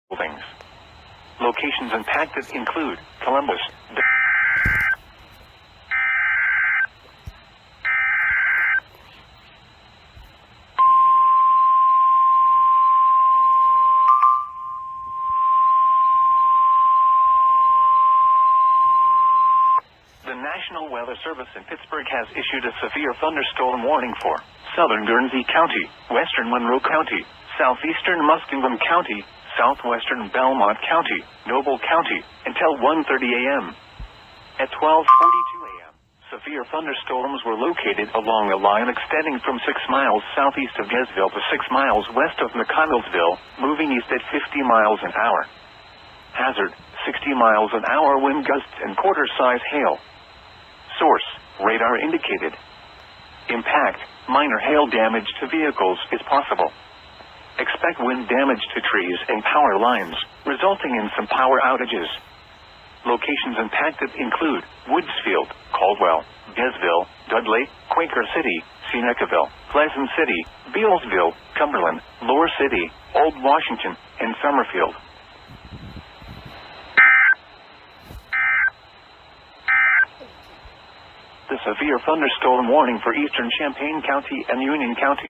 buildings. Locations impacted include Columbus. The National Weather Service in Pittsburgh has issued a severe thunderstorm warning for southern Guernsey County, western Monroe County, southeastern Muskingum County, southwestern Belmont County, Noble County, until 1:30 a.m. At 12:42 a.m., severe thunderstorms were located along a line extending from 6 miles southeast of Gesville to 6 miles west of McConnellsville, moving east at 50 miles an hour. Hazard, 60 miles an hour wind gusts and quarter-size hail. Source, radar indicated. Impact, minor hail damage to vehicles is possible. Expect wind damage to trees and power lines, resulting in some power outages. Locations impacted include Woodsfield, Caldwell, Gesville, Dudley, Quaker City, Senecaville, Pleasant City, Bealsville, Cumberland, Lower City, Old Washington, and Summerfield. The severe thunderstorm warning for eastern Champaign County and Union County.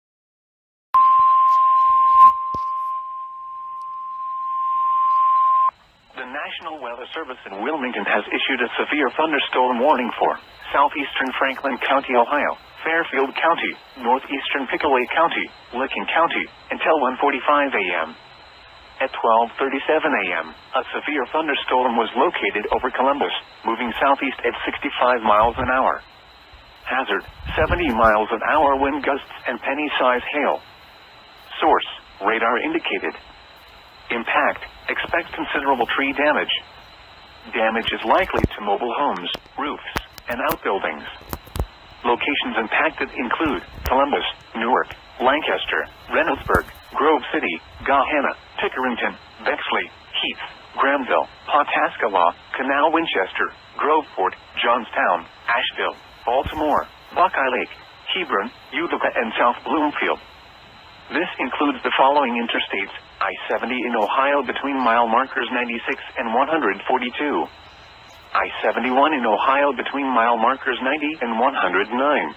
The National Weather Service in Wilmington has issued a severe thunderstorm warning for southeastern Franklin County, Ohio, Fairfield County, northeastern Pickaway County, Licking County, until 1:45 a.m. At 12:37 a.m., a severe thunderstorm was located over Columbus, moving southeast at 65 miles an hour. Hazard, 70 miles an hour wind gusts and penny-size hail. Source, radar indicated. Impact, expect considerable tree damage. Damage is likely to mobile homes, roofs, and outbuildings. Locations impacted include Columbus, Newark, Lancaster, Reynoldsburg, Grove City, Gahanna, Pickerington, Bexley, Heath, Grahamville, Pawhuska, Canal Winchester, Groveport, Johnstown, Asheville, Baltimore, Buckeye Lake, Hebron, Utica, and South Bloomfield. This includes the following interstates: I-70 in Ohio between mile markers 96 and 142. I-71 in Ohio between mile markers 90 and 109.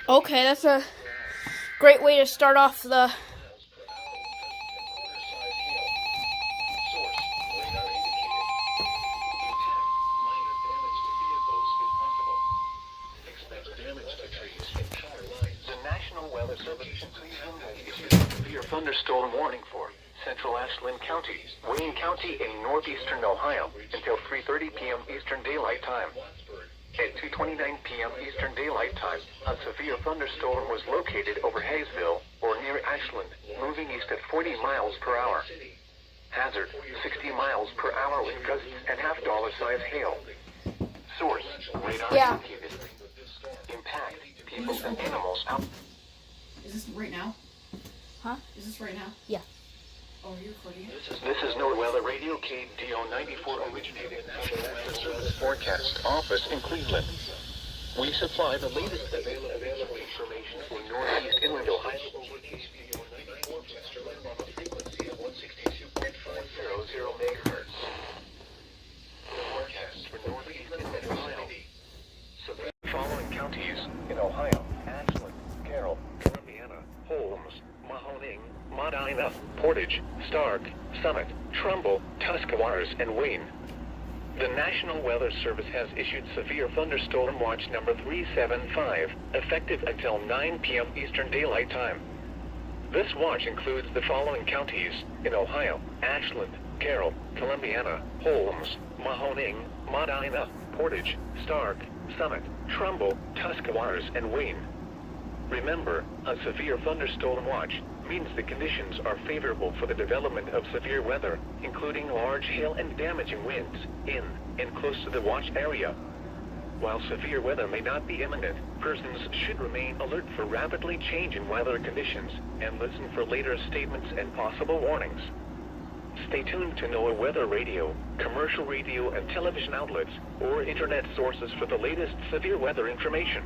Okay, that's a great way to start off the National Weather Service issued a severe thunderstorm warning for central Ashland County, Wayne County, in northeastern Ohio until 3:30 p.m. Eastern Daylight Time. At 2:29 p.m. Eastern Daylight Time, a severe thunderstorm was located over Hayesville or near Ashland, moving east at 40 miles per hour. Hazard, 60 miles per hour wind gusts and half-dollar-size hail. Source, radar indicated. Impact, people and animals out. Is this right now? Huh? Is this right now? Yeah. Oh, are you recording it? This is NOAA Weather Radio KDO 94 originated National Service Forecast Office in Cleveland. We supply the latest available information for northeast inland Ohio over KDO 94 on a frequency of 162.500 megahertz. The forecast for northeast inland Ohio. So the following counties in Ohio: Ashland, Carroll, Columbiana, Holmes, Mahoning, Medina, Portage, Stark, Summit, Trumbull, Tuscarawas, and Wayne. The National Weather Service has issued severe thunderstorm watch number 375, effective until 9 p.m. Eastern Daylight Time. This watch includes the following counties in Ohio: Ashland, Carroll, Columbiana, Holmes, Mahoning, Medina, Portage, Stark, Summit, Trumbull, Tuscarawas, and Wayne. Remember, a severe thunderstorm watch means the conditions are favorable for the development of severe weather, including large hail and damaging winds in and close to the watch area. While severe weather may not be imminent, persons should remain alert for rapidly changing weather conditions and listen for later statements and possible warnings. Stay tuned to NOAA Weather Radio, commercial radio and television outlets, or internet sources for the latest severe weather information.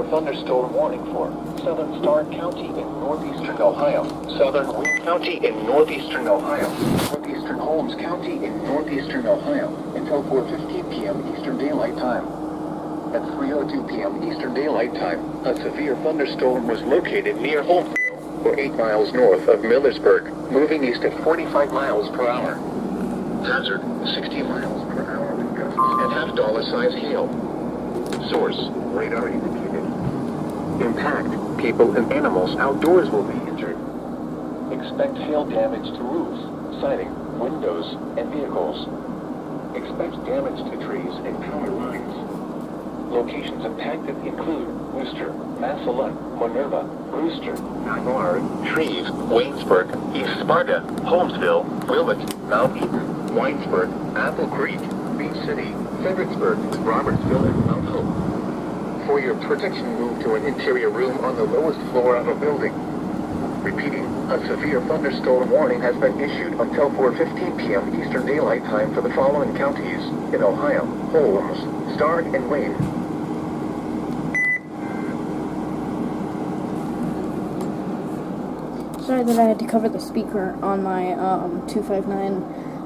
thunderstorm warning for southern Stark County in northeastern Ohio, southern Wayne County in northeastern Ohio, northeastern Holmes County in northeastern Ohio until 4:15 p.m. Eastern Daylight Time. At 3:02 p.m. Eastern Daylight Time, a severe thunderstorm was located near Holmesville, or 8 miles north of Millersburg, moving east at 45 miles per hour. Hazard, 60 miles per hour with gusts and half-dollar size hail. Source, radar indicated. Impact, people and animals outdoors will be injured. Expect hail damage to roofs, siding, windows, and vehicles. Expect damage to trees and power lines. Locations impacted include Worcester, Massillon, Minerva, Brewster, Navarre, Treves, Waynesburg, East Sparta, Holmesville, Wilmot, Mount Eden, Winesburg, Apple Creek, Beach City, Fredericksburg, Robertsville, and Mount Hope. For your protection, move to an interior room on the lowest floor of a building. Repeating, a severe thunderstorm warning has been issued until 4:15 p.m. Eastern Daylight Time for the following counties in Ohio: Holmes, Stark, and Wayne. Sorry that I had to cover the speaker on my 259.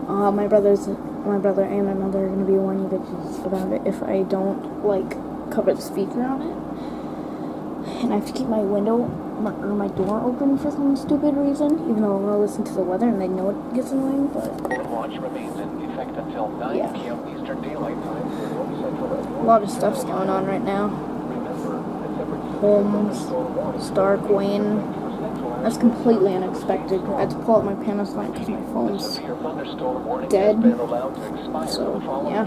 My brother and my mother are gonna be warning you bitches about it if I don't cover the speaker on it. And I have to keep my window or my door open for some stupid reason, even though I want to listen to the weather and they know it gets annoying. But Watch remains in effect until 9 yeah, p.m. Eastern Daylight Time for North Central. a lot of stuff's going on right now. Holmes, Stark, Wayne. That's completely unexpected. I had to pull out my Panasonic because my phone's dead. So, yeah.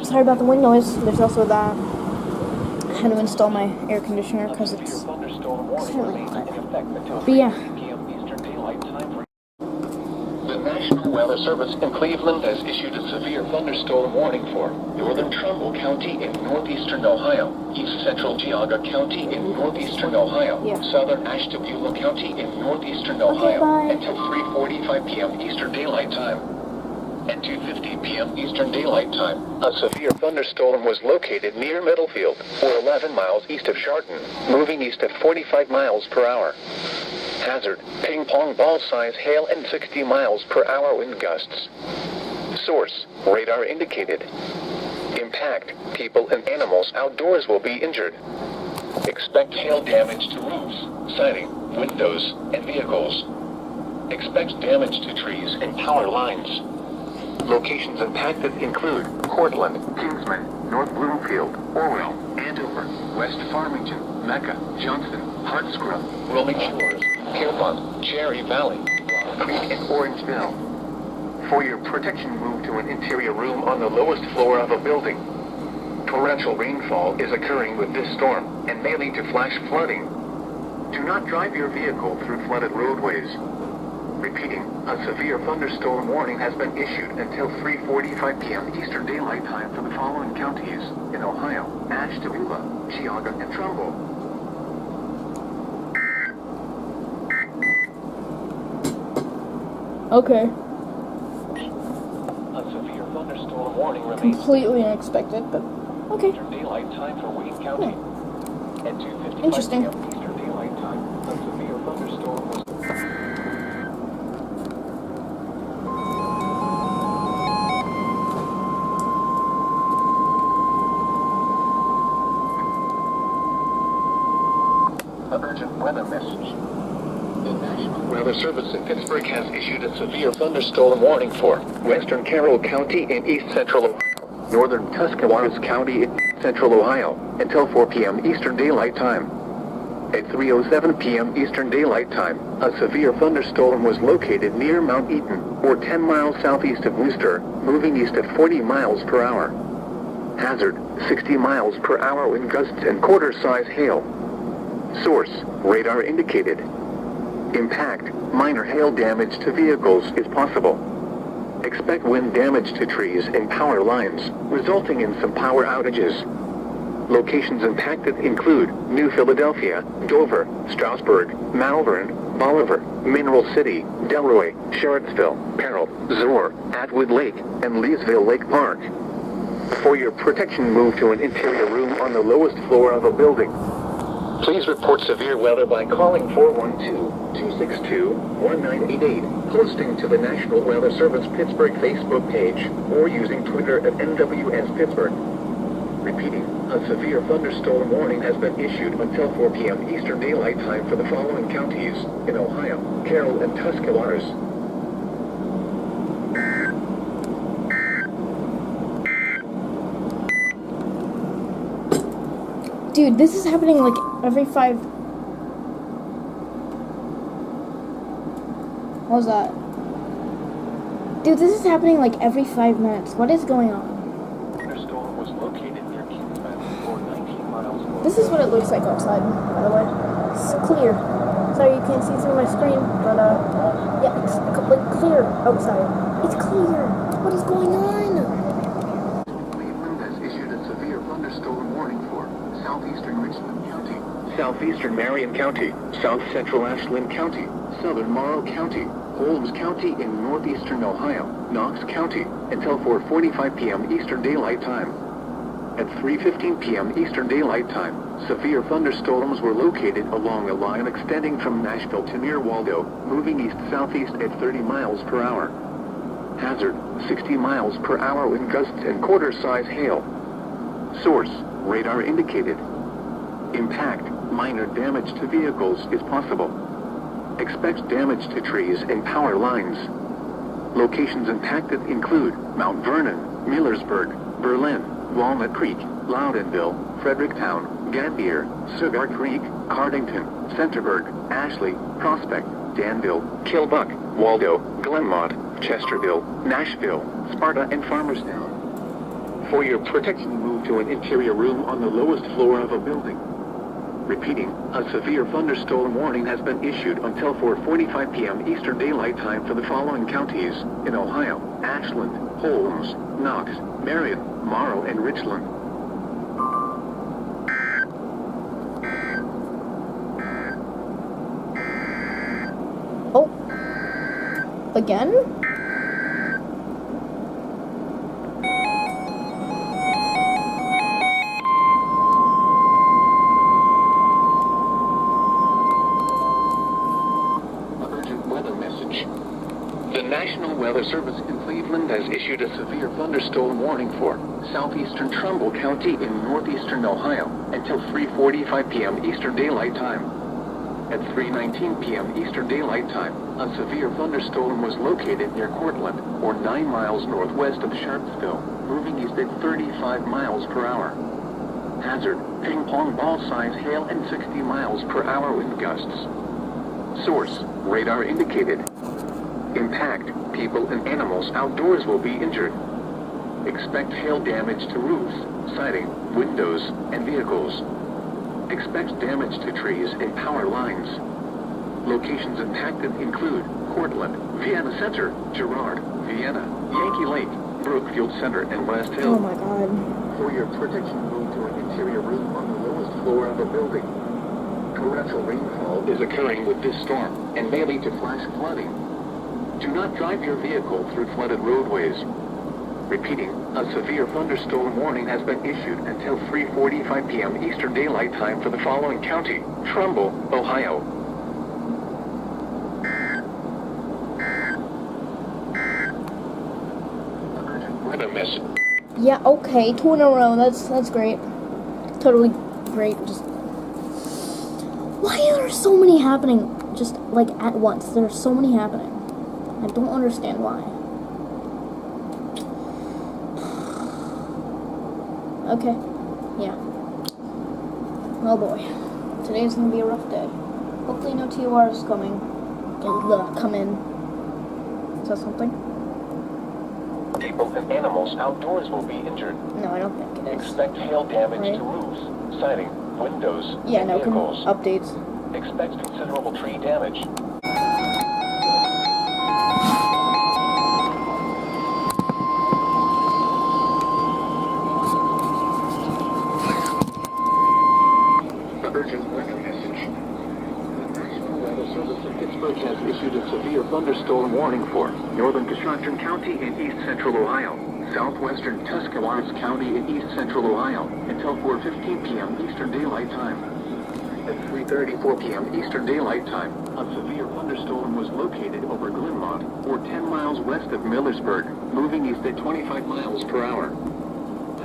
Sorry about the wind noise. There's also that. I had to install my air conditioner because it's extremely hot. But yeah. The National Weather Service in Cleveland has issued a severe thunderstorm warning for northern Trumbull County in northeastern Ohio, east central Geauga County in northeastern Ohio, southern Ashtabula County in northeastern Ohio until 3:45 p.m. Eastern Daylight Time. At 2:50 p.m. Eastern Daylight Time, a severe thunderstorm was located near Middlefield, or 11 miles east of Chardon, moving east at 45 miles per hour. Hazard, ping-pong ball-size hail and 60 miles per hour wind gusts. Source, radar indicated. Impact, people and animals outdoors will be injured. Expect hail damage to roofs, siding, windows, and vehicles. Expect damage to trees and power lines. Locations impacted include Cortland, Kingsman, North Bloomfield, Orwell, Andover, West Farmington, Mecca, Johnston, Hardscrub, Rolling Shores, Pierpont, Cherry Valley, Rock Creek, and Orangeville. For your protection, move to an interior room on the lowest floor of a building. Torrential rainfall is occurring with this storm and may lead to flash flooding. Do not drive your vehicle through flooded roadways. Repeating, a severe thunderstorm warning has been issued until 3:45 p.m. Eastern Daylight Time for the following counties in Ohio: Ashtabula, Geauga, and Trumbull. Okay. A severe thunderstorm warning remains. Completely unexpected, but okay. Eastern Daylight Time for Wayne County. At 2:55 Interesting. p.m. Eastern Daylight Time, a severe thunderstorm was. Urgent weather message. The National Weather Service in Pittsburgh has issued a severe thunderstorm warning for western Carroll County in east central Ohio, northern Tuscarawas County in central Ohio, until 4 p.m. Eastern Daylight Time. At 3:07 p.m. Eastern Daylight Time, a severe thunderstorm was located near Mount Eaton, or 10 miles southeast of Worcester, moving east at 40 miles per hour. Hazard, 60 miles per hour wind gusts and quarter-size hail. Source, radar indicated. Impact, minor hail damage to vehicles is possible. Expect wind damage to trees and power lines, resulting in some power outages. Locations impacted include New Philadelphia, Dover, Strasburg, Malvern, Bolivar, Mineral City, Delroy, Sharrettsville, Peril, Zoar, Atwood Lake, and Leesville Lake Park. For your protection, move to an interior room on the lowest floor of a building. Please report severe weather by calling 412-262-1988, posting to the National Weather Service Pittsburgh Facebook page, or using Twitter at NWS Pittsburgh. Repeating, a severe thunderstorm warning has been issued until 4 p.m. Eastern Daylight Time for the following counties in Ohio: Carroll and Tuscarawas. Dude, this is happening like every 5... What was that? Dude, this is happening like every 5 minutes. What is going on? Thunderstorm was located near Kingsman, or 19 miles north. This is what it looks like outside, by the way. It's clear. Sorry you can't see through my screen, but yeah, it's like clear outside. It's clear. What is going on? Cleveland has issued a severe thunderstorm warning for southeastern Richland County, southeastern Marion County, south central Ashland County, southern Morrow County, Holmes County in northeastern Ohio, Knox County, until 4:45 p.m. Eastern Daylight Time. At 3:15 p.m. Eastern Daylight Time, severe thunderstorms were located along a line extending from Nashville to near Waldo, moving east-southeast at 30 miles per hour. Hazard, 60 miles per hour wind gusts and quarter-size hail. Source, radar indicated. Impact, minor damage to vehicles is possible. Expect damage to trees and power lines. Locations impacted include Mount Vernon, Millersburg, Berlin, Walnut Creek, Loudonville, Fredericktown, Gambier, Cigar Creek, Cardington, Centerburg, Ashley, Prospect, Danville, Kilbuck, Waldo, Glenmont, Chesterville, Nashville, Sparta, and Farmerstown. For your protection, move to an interior room on the lowest floor of a building. Repeating, a severe thunderstorm warning has been issued until 4:45 p.m. Eastern Daylight Time for the following counties in Ohio: Ashland, Holmes, Knox, Marion, Morrow, and Richland. Oh. Again? The National Weather Service in Cleveland has issued a severe thunderstorm warning for southeastern Trumbull County in northeastern Ohio until 3:45 p.m. Eastern Daylight Time. At 3:19 p.m. Eastern Daylight Time, a severe thunderstorm was located near Cortland, or 9 miles northwest of Sharpsville, moving east at 35 miles per hour. Hazard, ping-pong ball-size hail and 60 miles per hour wind gusts. Source, radar indicated. Impact, people and animals outdoors will be injured. Expect hail damage to roofs, siding, windows, and vehicles. Expect damage to trees and power lines. Locations impacted include Cortland, Vienna Center, Girard, Vienna, Yankee Lake, Brookfield Center, and West Hill. Oh my god. For your protection, move to an interior room on the lowest floor of a building. Torrential rainfall is occurring with this storm and may lead to flash flooding. Do not drive your vehicle through flooded roadways. Repeating, a severe thunderstorm warning has been issued until 3:45 p.m. Eastern Daylight Time for the following county: Trumbull, Ohio. Urgent weather message. Yeah, okay, 2 in a row. That's great. Totally great. Just why are there so many happening just like at once? There are so many happening. I don't understand why. Okay. Yeah. Oh boy. Today's gonna be a rough day. Hopefully no TORs coming. Come in. Is that something? People and animals outdoors will be injured. No, I don't think it is. Expect hail damage Right. to roofs, siding, windows, Yeah, and no, vehicles. updates. Expect considerable tree damage. Urgent weather message. The National Weather Service in Pittsburgh has issued a severe thunderstorm warning for northern Coshocton County in east central Ohio, southwestern Tuscarawas County in east central Ohio until 4:15 p.m. Eastern Daylight Time. At 3:34 p.m. Eastern Daylight Time, a severe thunderstorm was located over Glenmont, or 10 miles west of Millersburg, moving east at 25 miles per hour.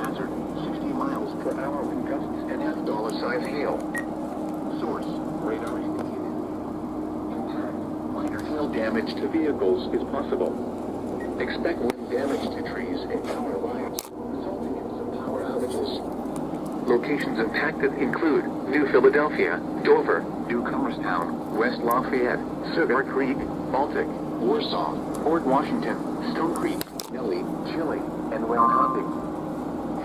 Hazard, 60 miles per hour wind gusts and $F$-size hail. Source, radar indicated. Impact, minor hail damage to vehicles is possible. Expect wind damage to trees and power lines, resulting in some power outages. Locations impacted include New Philadelphia, Dover, New Comerstown, West Lafayette, Sugar Creek, Baltic, Warsaw, Port Washington, Stone Creek, Nellie, Chile, and Welcome.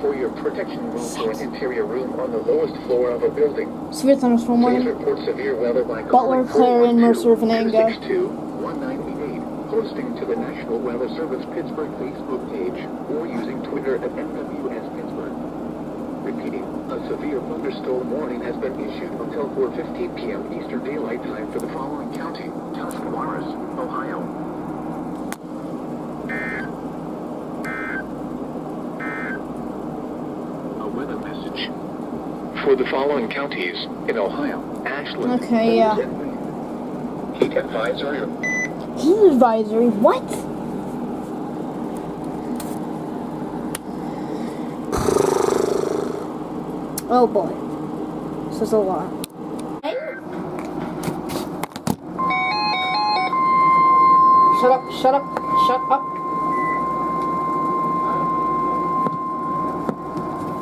For your protection, move to an interior room on the lowest floor of a building. Severe thunderstorm Please warning. report severe weather by Butler, calling Clarion, Mercer, Venanga. 262-1988, posting to the National Weather Service Pittsburgh Facebook page, or using Twitter at NWS Pittsburgh. Repeating, a severe thunderstorm warning has been issued until 4:15 p.m. Eastern Daylight Time for the following county: Tuscarawas, Ohio. A weather message for the following counties in Ohio: Ashland. Okay, yeah. Heat advisory. Heat advisory? What? Oh boy. This is a lot. Shut up, shut up, shut up.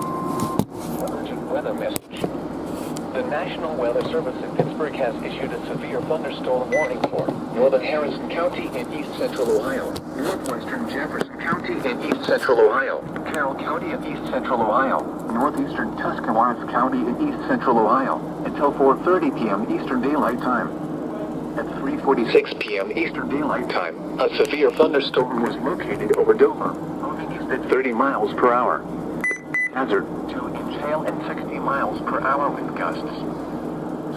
Urgent weather message. The National Weather Service in Pittsburgh has issued a severe thunderstorm warning for northern Harrison County in east central Ohio, northwestern Jefferson County in east central Ohio, Carroll County in east central Ohio, northeastern Tuscarawas County in east central Ohio, until 4:30 p.m. Eastern Daylight Time. At 3:46 p.m. Eastern Daylight Time, a severe thunderstorm was located over Dover, moving east at 30 miles per hour. Hazard, 2-inch hail and 60 miles per hour wind gusts.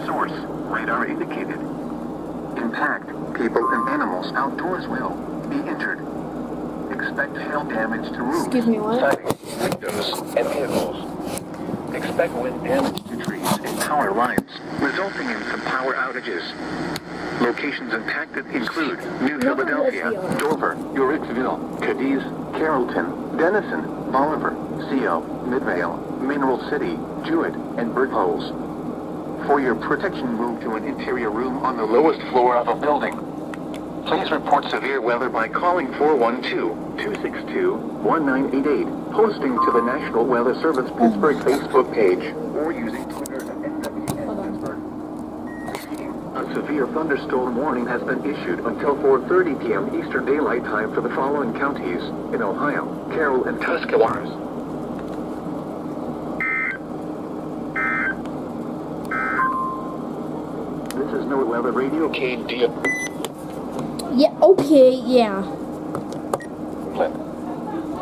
Source, radar indicated. Impact, people and animals outdoors will be injured. Expect hail damage to roofs, Excuse me, what? siding, windows, and vehicles. Expect wind damage to trees and power lines, resulting in some power outages. Locations impacted include New Philadelphia, Dover, Uritzville, Cadiz, Carrollton, Denison, Bolivar, CO, Midvale, Mineral City, Jewett, and Birdholes. For your protection, move to an interior room on the lowest floor of a building. Please report severe weather by calling 412-262-1988, posting to the National Weather Service Pittsburgh Facebook page, or using Twitter at NWS Pittsburgh. A severe thunderstorm warning has been issued until 4:30 p.m. Eastern Daylight Time for the following counties in Ohio: Carroll and Tuscarawas. This is No Weather Radio KD. Yeah, okay, yeah.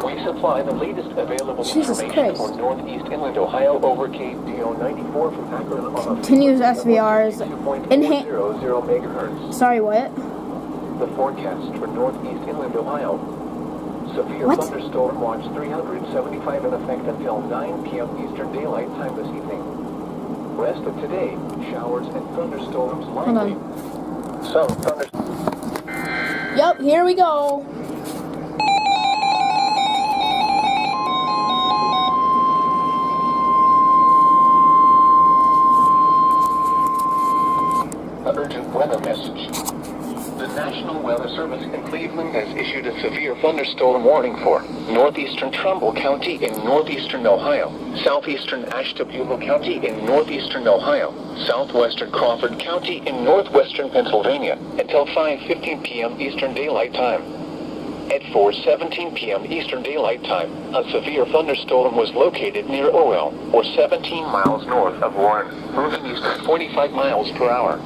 We supply the latest available Jesus information Christ. for Northeast Inland Ohio over KDO 94 from Akron on a Continuous SVRs. 2.400 megahertz. Sorry, what? The forecast for Northeast Inland Ohio. Severe What? thunderstorm watch 375 in effect until 9 p.m. Eastern Daylight Time this evening. Rest of today, showers and thunderstorms Hold likely. on. Some thunderstorms. Yup, here we go. Urgent weather message. The National Weather Service in Cleveland has issued a severe thunderstorm warning for northeastern Trumbull County in northeastern Ohio, southeastern Ashtabula County in northeastern Ohio, southwestern Crawford County in northwestern Pennsylvania until 5:15 p.m. Eastern Daylight Time. At 4:17 p.m. Eastern Daylight Time, a severe thunderstorm was located near Owell, or 17 miles north of Warren, moving east at 45 miles per hour.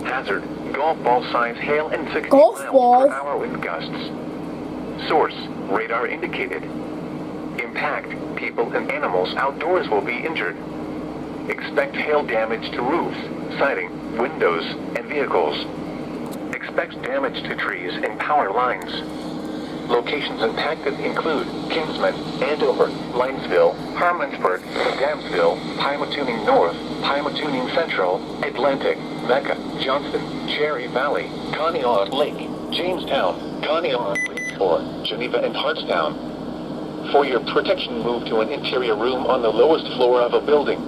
Hazard, golf ball size hail and 60 Golf miles ball? per hour wind gusts. Source, radar indicated. Impact, people and animals outdoors will be injured. Expect hail damage to roofs, siding, windows, and vehicles. Expect damage to trees and power lines. Locations impacted include Kingsman, Andover, Linesville, Harmonsburg, Damsville, Pymatuning North, Pymatuning Central, Atlantic, Mecca, Johnston, Cherry Valley, Conneaut Lake, Jamestown, Conneaut, or Geneva and Hartstown. For your protection, move to an interior room on the lowest floor of a building.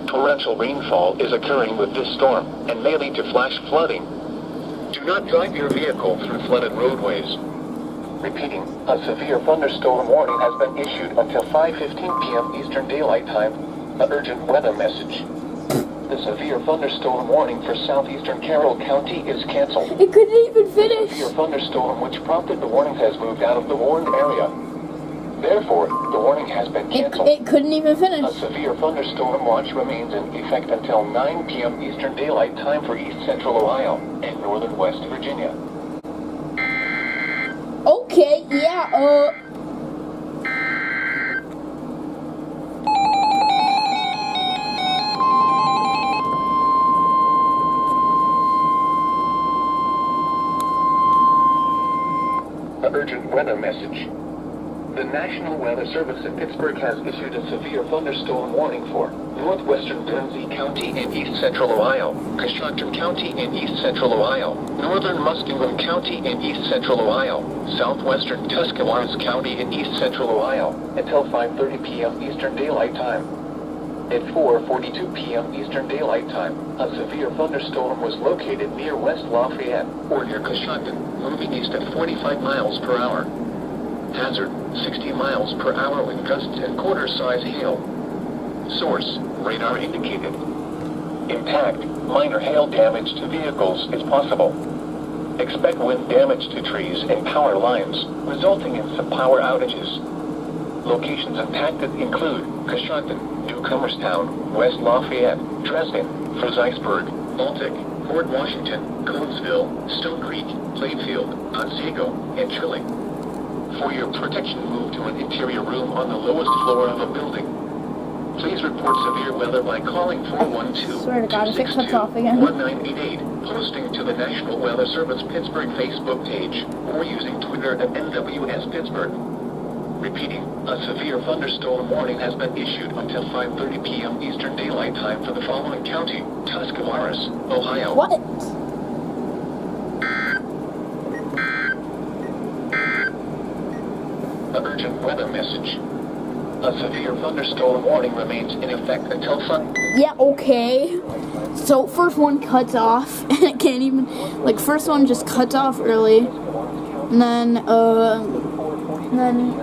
Torrential rainfall is occurring with this storm and may lead to flash flooding. Do not drive your vehicle through flooded roadways. Repeating, a severe thunderstorm warning has been issued until 5:15 p.m. Eastern Daylight Time. An urgent weather message. The severe thunderstorm warning for southeastern Carroll County is canceled. It couldn't even The finish. severe thunderstorm which prompted the warning has moved out of the warned area. Therefore, the warning has been canceled. It couldn't even A finish. severe thunderstorm watch remains in effect until 9 p.m. Eastern Daylight Time for East Central Ohio and Northern West Virginia. Okay, yeah, An urgent weather message. The National Weather Service in Pittsburgh has issued a severe thunderstorm warning for northwestern Guernsey County and East Central Ohio, Coshocton County and East Central Ohio, northern Muskingum County and East Central Ohio, southwestern Tuscarawas County and East Central Ohio, until 5:30 p.m. Eastern Daylight Time. At 4:42 p.m. Eastern Daylight Time, a severe thunderstorm was located near West Lafayette, or near Coshocton, moving east at 45 miles per hour. Hazard, 60 miles per hour with gusts and quarter-size hail. Source, radar indicated. Impact, minor hail damage to vehicles is possible. Expect wind damage to trees and power lines, resulting in some power outages. Locations impacted include Coshocton, Newcomerstown, West Lafayette, Dresden, Fredericksburg, Baltic, Port Washington, Conesville, Stone Creek, Plainfield, Otsego, and Chile. For your protection, move to an interior room on the lowest floor of a building. Please report severe weather by calling 412 swear to God, if it cuts off again. 1988, posting to the National Weather Service Pittsburgh Facebook page, or using Twitter at NWS Pittsburgh. Repeating, a severe thunderstorm warning has been issued until 5:30 p.m. Eastern Daylight Time for the following county: Tuscarawas, Ohio. what? An urgent weather message. A severe thunderstorm warning remains in effect until Yeah, okay. So first one cuts off, and it can't even, like, first one just cuts off early, and then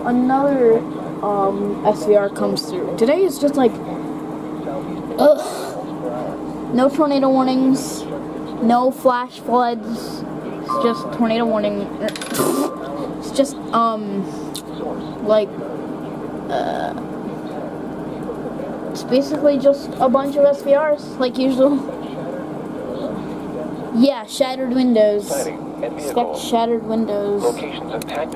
another SVR comes through. Today is just like, ugh. No tornado warnings, no flash floods. It's just tornado warning. It's just like it's basically just a bunch of SVRs like usual. Yeah, shattered windows. Expect shattered windows. Locations impacted